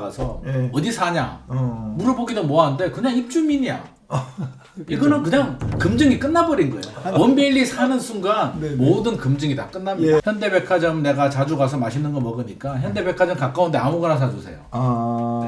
들어가서 네. 어디 사냐 물어보기도 뭐한데 그냥 입주민이야. 이거는 그냥 금증이 끝나버린 거예요. 원베일리 사는 순간 네네. 모든 금증이 다 끝납니다. 예. 현대백화점 내가 자주 가서 맛있는 거 먹으니까 현대백화점 가까운데 아무거나 사주세요.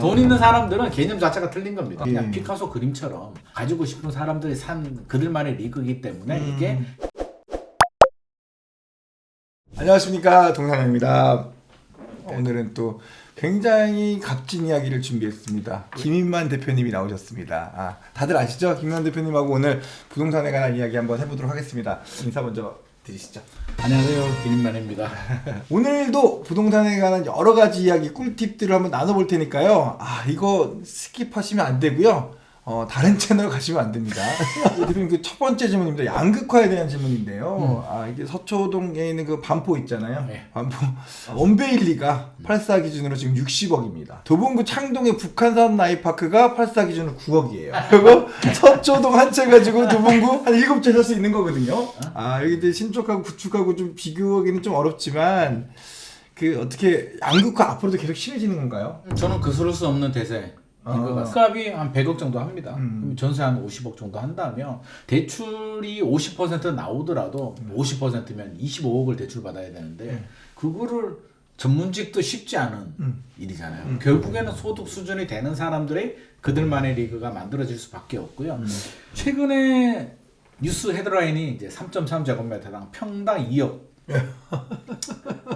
돈 있는 사람들은 개념 자체가 틀린 겁니다. 그냥 예. 피카소 그림처럼 가지고 싶은 사람들이 산 그들만의 리그이기 때문에 이게 안녕하십니까, 동상입니다. 오늘은 또 굉장히 값진 이야기를 준비했습니다. 김인만 대표님이 나오셨습니다. 다들 아시죠? 김인만 대표님하고 오늘 부동산에 관한 이야기 한번 해보도록 하겠습니다. 인사 먼저 드리시죠. 안녕하세요, 김인만입니다. 오늘도 부동산에 관한 여러 가지 이야기, 꿀팁들을 한번 나눠볼 테니까요. 이거 스킵하시면 안 되고요. 다른 채널 가시면 안 됩니다. 대표님, 그 첫 번째 질문입니다. 양극화에 대한 질문인데요. 이게 서초동에 있는 그 반포 있잖아요. 네. 반포 원베일리가 84 기준으로 지금 60억입니다. 도봉구 창동의 북한산 나이파크가 84 기준으로 9억이에요. 그리고 서초동 한 채 가지고 도봉구 한 7채 살 수 있는 거거든요. 여기 이제 신축하고 구축하고 좀 비교하기는 좀 어렵지만 그 어떻게 양극화 앞으로도 계속 심해지는 건가요? 저는 그스를 수 없는 대세. 값이 한 100억 정도 합니다. 그럼 전세 한 50억 정도 한다면 대출이 50% 나오더라도 50%면 25억을 대출 받아야 되는데 그거를 전문직도 쉽지 않은 일이잖아요. 결국에는 소득 수준이 되는 사람들의 그들만의 리그가 만들어질 수밖에 없고요. 최근에 뉴스 헤드라인이 이제 3.3제곱미터당 평당 2억.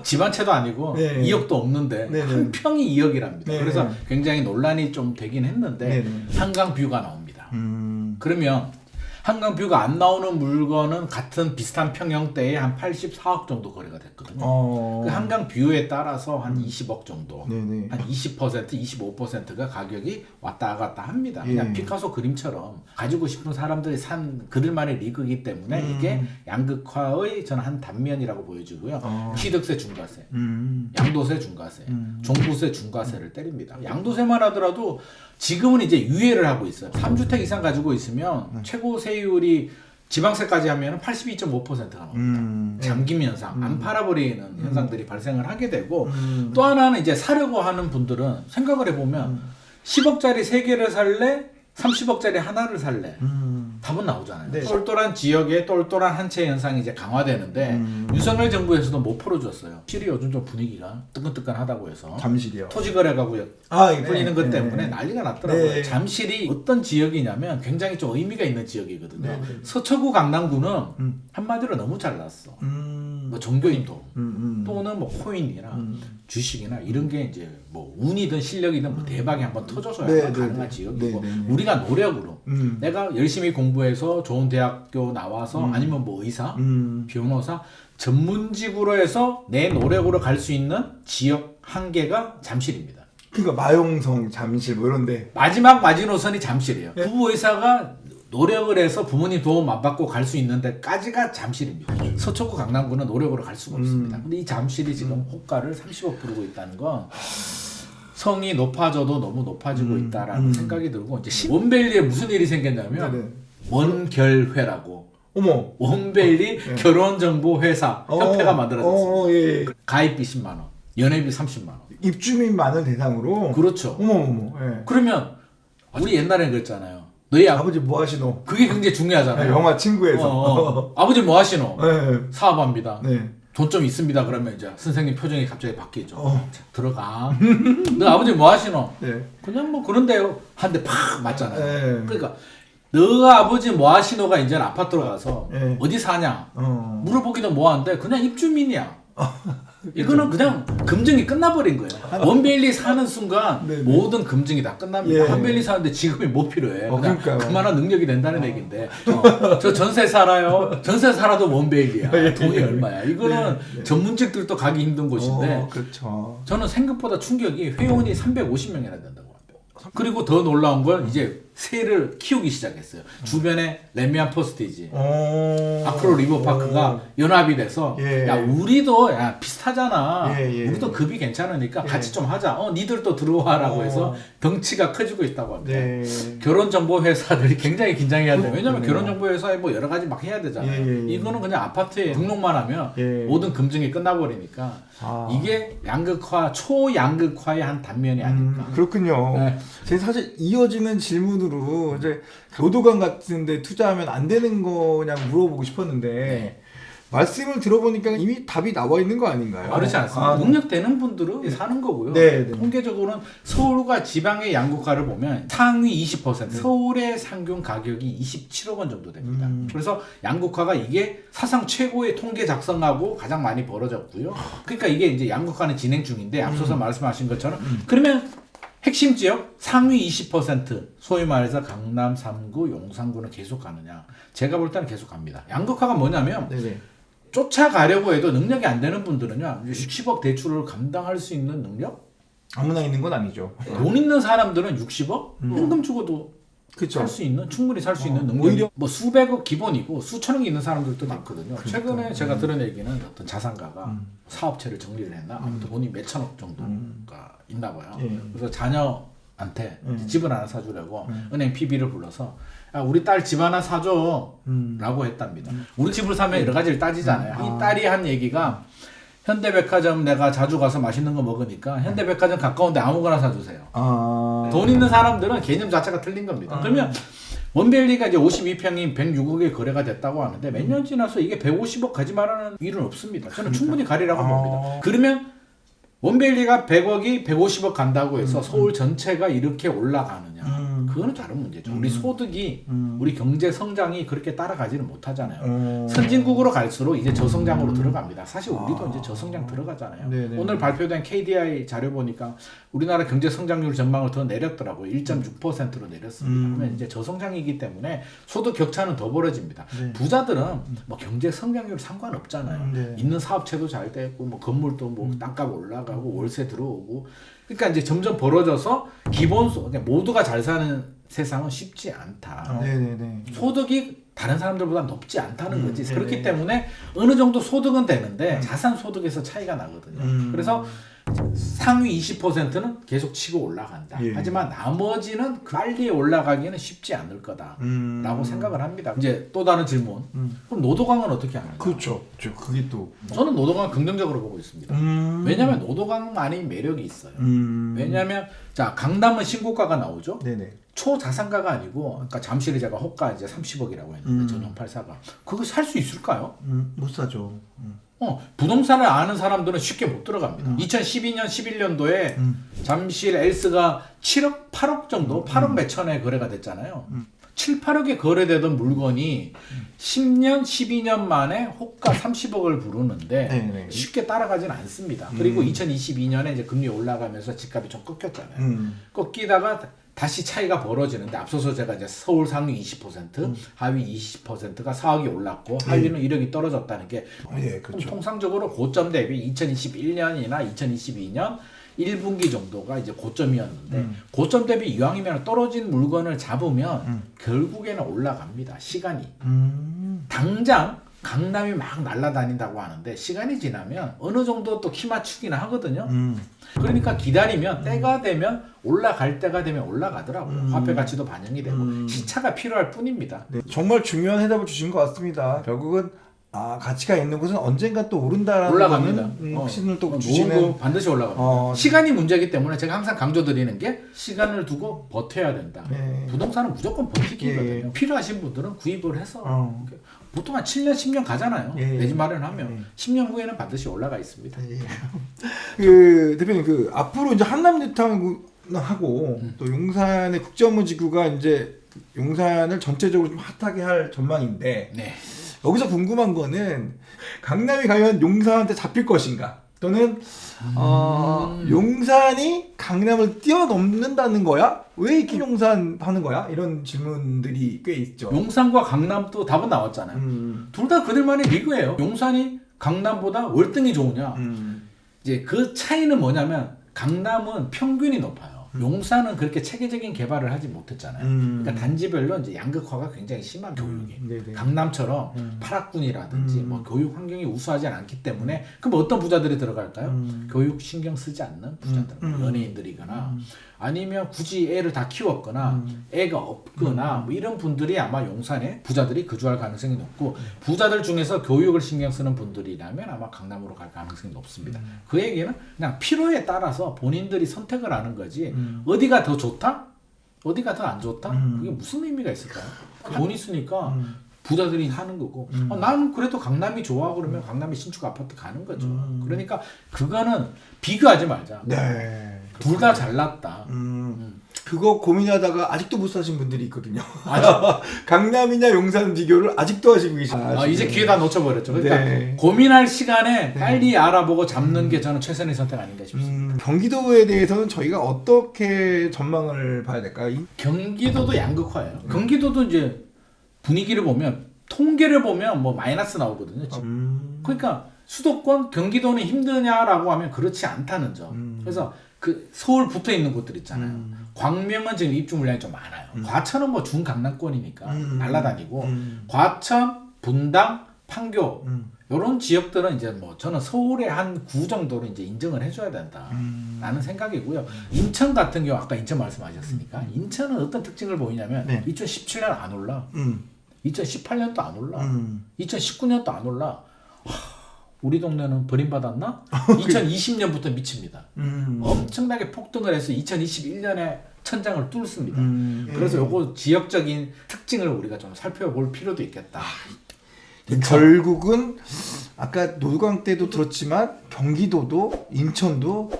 집 한 채도 아니고 네. 2억도 없는데 네. 한 평이 2억이랍니다. 네. 그래서 굉장히 논란이 좀 되긴 했는데 한강 뷰가 나옵니다. 그러면 한강 뷰가 안 나오는 물건은 같은 비슷한 평형대에 한 84억 정도 거래가 됐거든요. 그 한강 뷰에 따라서 한 20억 정도, 네네. 한 20%, 25%가 가격이 왔다 갔다 합니다. 그냥 피카소 그림처럼 가지고 싶은 사람들이 산 그들만의 리그이기 때문에 이게 양극화의 저는 한 단면이라고 보여지고요. 취득세 중과세, 양도세 중과세, 종부세 중과세를 때립니다. 양도세만 하더라도 지금은 이제 유예를 하고 있어요. 3주택 이상 가지고 있으면 최고 세율이 지방세까지 하면 82.5%가 나옵니다. 잠김 현상, 안 팔아버리는 현상들이 발생을 하게 되고 또 하나는 이제 사려고 하는 분들은 생각을 해보면 10억짜리 3개를 살래? 30억짜리 하나를 살래? 답은 나오잖아요. 네. 똘똘한 지역에 똘똘한 한 채 현상이 이제 강화되는데 윤석열 정부에서도 못 풀어줬어요. 실이 요즘 좀 분위기가 뜨끈뜨끈하다고 해서 잠실이요. 토지거래가고 네. 풀리는 것 네. 때문에 난리가 났더라고요. 네. 잠실이 어떤 지역이냐면 굉장히 좀 의미가 있는 지역이거든요. 네. 서초구 강남구는 한마디로 너무 잘났어. 뭐 종교인도 또는 뭐 코인이나 주식이나 이런 게 이제 뭐 운이든 실력이든 뭐 대박이 한번 터져서야 네, 가능한 네, 지역이고 네, 네, 네. 우리가 노력으로 내가 열심히 공부해서 좋은 대학교 나와서 아니면 뭐 의사, 변호사 전문직으로 해서 내 노력으로 갈 수 있는 지역 한 개가 잠실입니다. 그러니까 마용성, 잠실 뭐 이런데 마지막 마지노선이 잠실이에요. 네. 부부 의사가 노력을 해서 부모님 도움 안 받고 갈 수 있는 데까지가 잠실입니다. 서초구 강남구는 노력으로 갈 수가 없습니다. 근데 이 잠실이 지금 호가를 30억 부르고 있다는 건 성이 높아져도 너무 높아지고 있다라는 생각이 들고 이제 원베일리에 무슨 일이 생겼냐면 네네. 원결회라고 어머. 원베일리 결혼정보회사 협회가 만들어졌습니다. 예. 가입비 10만 원, 연회비 30만 원. 입주민만을 대상으로. 그렇죠. 어머. 예. 그러면 우리 옛날에 그랬잖아요. 너희 아버지 뭐 하시노? 그게 굉장히 중요하잖아요. 영화 친구에서. 아버지 뭐 하시노? 네. 사업합니다. 네. 돈 좀 있습니다. 그러면 이제 선생님 표정이 갑자기 바뀌죠. 자, 들어가. 너 아버지 뭐 하시노? 네. 그냥 뭐 그런데요. 한 대 팍 맞잖아요. 네. 그러니까 너 아버지 뭐 하시노가 이제 아파트로 가서 네. 어디 사냐? 물어보기도 뭐한데 그냥 입주민이야. 이거는 그냥 금증이 끝나버린 거예요. 원베일리 사는 순간 네네. 모든 금증이 다 끝납니다. 예. 원베일리 사는데 지금이 못 필요해. 그냥 그러니까요. 그만한 능력이 된다는 얘기인데 저 전세 살아요. 전세 살아도 원베일리야. 예. 돈이 얼마야. 이거는 전문직들도 가기 힘든 곳인데 그렇죠. 저는 생각보다 충격이 회원이 350명이나 된다고 합니다. 그리고 더 놀라운 건 이제 새를 키우기 시작했어요. 주변에 레미안 포스티지, 어. 아크로 리버파크가 연합이 돼서 예. 야 우리도 야 비슷하잖아. 예. 우리도 급이 괜찮으니까 예. 같이 좀 하자. 니들도 들어와라고 어. 해서 덩치가 커지고 있다고 합니다. 네. 결혼정보회사들이 굉장히 긴장해야 돼요. 왜냐면 그러네요. 결혼정보회사에 뭐 여러 가지 막 해야 되잖아요. 예. 이거는 그냥 아파트에 등록만 하면 예. 모든 금증이 끝나버리니까 아. 이게 양극화, 초양극화의 한 단면이 아닐까. 그렇군요. 네. 제 사실 이어지는 질문으로 이제 노도강 같은데 투자하면 안 되는 거냐 물어보고 싶었는데 네. 말씀을 들어보니까 이미 답이 나와 있는 거 아닌가요? 그렇지 않습니다. 아, 능력 되는 분들은 사는 거고요. 네, 네. 통계적으로는 서울과 지방의 양극화를 보면 상위 20%, 서울의 상균 가격이 27억 원 정도 됩니다. 그래서 양극화가 이게 사상 최고의 통계 작성하고 가장 많이 벌어졌고요. 그러니까 이게 이제 양극화는 진행 중인데 앞서서 말씀하신 것처럼 그러면 핵심 지역 상위 20% 소위 말해서 강남 3구, 용산구는 계속 가느냐? 제가 볼 때는 계속 갑니다. 양극화가 뭐냐면 네네. 쫓아가려고 해도 능력이 안 되는 분들은요 60억 대출을 감당할 수 있는 능력? 아무나 있는 건 아니죠. 돈 있는 사람들은 60억? 현금 주고도 그쵸. 살 수 있는 충분히 살 수 있는 능력이 오히려- 뭐 수백억 기본이고 수천억이 있는 사람들도 많거든요. 그러니까. 최근에 제가 들은 얘기는 어떤 자산가가 사업체를 정리를 했나 아무튼 돈이 몇천억 정도가 있나 봐요. 예. 그래서 자녀한테 집을 하나 사주려고 은행 PB를 불러서 야, 우리 딸 집 하나 사줘 라고 했답니다. 우리 집을 사면 여러 가지를 따지잖아요. 이 딸이 한 얘기가 현대백화점 내가 자주 가서 맛있는 거 먹으니까 현대백화점 가까운데 아무거나 사주세요. 아. 돈 있는 사람들은 개념 자체가 틀린 겁니다. 그러면 원벨리가 이제 52평이 106억에 거래가 됐다고 하는데 몇 년 지나서 이게 150억 가지 말라는 일은 없습니다. 저는 충분히 가리라고 봅니다. 그러면 원벨리가 100억이 150억 간다고 해서 서울 전체가 이렇게 올라가느냐? 그거는 다른 문제죠. 우리 소득이 우리 경제 성장이 그렇게 따라가지는 못하잖아요. 선진국으로 갈수록 이제 저성장으로 들어갑니다. 사실 우리도 이제 저성장 들어가잖아요. 네네. 오늘 발표된 KDI 자료 보니까 우리나라 경제 성장률 전망을 더 내렸더라고요. 1.6%로 내렸습니다. 그러면 이제 저성장이기 때문에 소득 격차는 더 벌어집니다. 네. 부자들은 뭐 경제 성장률 상관없잖아요. 네. 있는 사업체도 잘 되고 뭐 건물도 뭐 땅값 올라가고 월세 들어오고 그러니까 이제 점점 벌어져서 기본소 그러니까 모두가 잘 사는 세상은 쉽지 않다. 네네네. 소득이 다른 사람들보다 높지 않다는 거지. 네네. 그렇기 때문에 어느 정도 소득은 되는데 자산 소득에서 차이가 나거든요. 그래서 상위 20%는 계속 치고 올라간다. 예. 하지만 나머지는 빨리 올라가기는 쉽지 않을 거다라고 생각을 합니다. 이제 또 다른 질문. 그럼 노도강은 어떻게 하느냐? 그렇죠. 그게 또. 저는 노도강 긍정적으로 보고 있습니다. 왜냐하면 노도강만이 매력이 있어요. 왜냐하면 자 강남은 신고가가 나오죠. 네네. 초자산가가 아니고 아까 잠실에 제가 호가 이제 30억이라고 했는데 전용 84가 그거 살 수 있을까요? 못 사죠. 부동산을 아는 사람들은 쉽게 못 들어갑니다. 2012년 11년도에 잠실 엘스가 7억 8억 정도 8억 몇천에 거래가 됐잖아요. 7, 8억에 거래되던 물건이 10년, 12년 만에 호가 30억을 부르는데 네네. 쉽게 따라가지는 않습니다. 그리고 2022년에 이제 금리 올라가면서 집값이 좀 꺾였잖아요. 꺾이다가 다시 차이가 벌어지는데 앞서서 제가 이제 서울 상위 20%, 하위 20%가 4억이 올랐고 하위는 1억이 떨어졌다는 게 예, 그렇죠. 통상적으로 고점 대비 2021년이나 2022년 1분기 정도가 이제 고점이었는데 고점 대비 이왕이면 떨어진 물건을 잡으면 결국에는 올라갑니다. 시간이. 당장 강남이 막 날아다닌다고 하는데 시간이 지나면 어느 정도 또 키 맞추기는 하거든요. 그러니까 기다리면 때가 되면 올라갈 때가 되면 올라가더라고요. 화폐 가치도 반영이 되고 시차가 필요할 뿐입니다. 네, 정말 중요한 해답을 주신 것 같습니다. 결국은 가치가 있는 곳은 언젠가 또 오른다라는 올라갑니다. 거는 확신을 또 모으고 주시는. 반드시 올라갑니다. 시간이 문제이기 때문에 제가 항상 강조드리는 게 시간을 두고 버텨야 된다. 네. 부동산은 무조건 버티기거든요. 예. 필요하신 분들은 구입을 해서 보통 한 7년, 10년 가잖아요. 예. 내 집 마련하면 10년 후에는 반드시 올라가 있습니다. 그 대표님 그 앞으로 이제 한남뉴타운하고 또 용산의 국제업무지구가 이제 용산을 전체적으로 좀 핫하게 할 전망인데 네. 여기서 궁금한 거는 강남이 과연 용산한테 잡힐 것인가? 또는 용산이 강남을 뛰어넘는다는 거야? 왜 이렇게 용산 하는 거야? 이런 질문들이 꽤 있죠. 용산과 강남도 답은 나왔잖아요. 둘 다 그들만의 리그예요. 용산이 강남보다 월등히 좋으냐? 이제 그 차이는 뭐냐면 강남은 평균이 높아요. 용산은 그렇게 체계적인 개발을 하지 못했잖아요. 그러니까 단지별로 이제 양극화가 굉장히 심한 교육이. 네네. 강남처럼 파락군이라든지 뭐 교육 환경이 우수하지 않기 때문에 그럼 어떤 부자들이 들어갈까요? 교육 신경 쓰지 않는 부자들, 연예인들이거나 아니면 굳이 애를 다 키웠거나 애가 없거나 뭐 이런 분들이 아마 용산에 부자들이 거주할 가능성이 높고 부자들 중에서 교육을 신경 쓰는 분들이라면 아마 강남으로 갈 가능성이 높습니다. 그 얘기는 그냥 필요에 따라서 본인들이 선택을 하는 거지 어디가 더 좋다? 어디가 더 안 좋다? 그게 무슨 의미가 있을까요? 돈 있으니까 부자들이 하는 거고 나는 그래도 강남이 좋아 그러면 강남에 신축 아파트 가는 거죠. 그러니까 그거는 비교하지 말자. 네. 둘 다 잘났다. 그거 고민하다가 아직도 못 사신 분들이 있거든요. 강남이냐 용산 비교를 아직도 하시고 계시네요. 이제 기회 다 놓쳐버렸죠. 그러니까 네. 고민할 시간에 빨리 알아보고 잡는 게 저는 최선의 선택 아닌가 싶습니다. 경기도에 대해서는 저희가 어떻게 전망을 봐야 될까요? 경기도도 양극화예요. 경기도도 이제 분위기를 보면 통계를 보면 뭐 마이너스 나오거든요. 지금. 그러니까 수도권 경기도는 힘드냐라고 하면 그렇지 않다는 점. 그래서 그 서울 붙어 있는 곳들 있잖아요. 광명은 지금 입주 물량이 좀 많아요. 과천은 뭐 중강남권이니까 날라다니고 과천, 분당, 판교 이런 지역들은 이제 뭐 저는 서울의 한 구 정도로 이제 인정을 해줘야 된다라는 생각이고요. 인천 같은 경우 아까 인천 말씀하셨으니까 인천은 어떤 특징을 보이냐면 2017년 안 올라, 2018년도 안 올라, 2019년도 안 올라. 우리 동네는 버림받았나? 2020년부터 미칩니다. 엄청나게 폭등을 해서 2021년에 천장을 뚫습니다. 그래서 요거 지역적인 특징을 우리가 좀 살펴볼 필요도 있겠다. 결국은 아까 노광 때도 들었지만 경기도도 인천도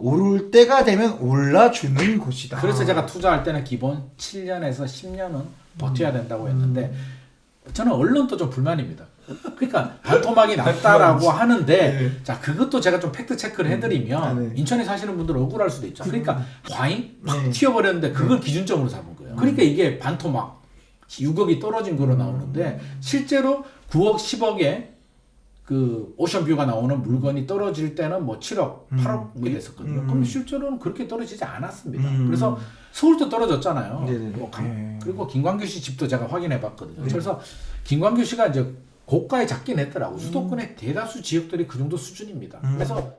오를 때가 되면 올라주는 곳이다. 그래서 제가 투자할 때는 기본 7년에서 10년은 버텨야 된다고 했는데 저는 언론도 좀 불만입니다. 그러니까 반토막이 났다라고 하는데 자 그것도 제가 좀 팩트 체크를 해드리면 인천에 사시는 분들은 억울할 수도 있죠. 그러니까 과잉 팍 튀어버렸는데 그걸 기준점으로 잡은 거예요. 그러니까 이게 반토막 6억이 떨어진 거로 나오는데 실제로 9억 10억에 그 오션뷰가 나오는 물건이 떨어질 때는 뭐 7억 8억이 됐었거든요. 그럼 실제로는 그렇게 떨어지지 않았습니다. 그래서 서울도 떨어졌잖아요. 그리고 김광규 씨 집도 제가 확인해 봤거든요. 그래서 김광규 씨가 이제 고가에 잡긴 했더라고. 수도권의 대다수 지역들이 그 정도 수준입니다. 그래서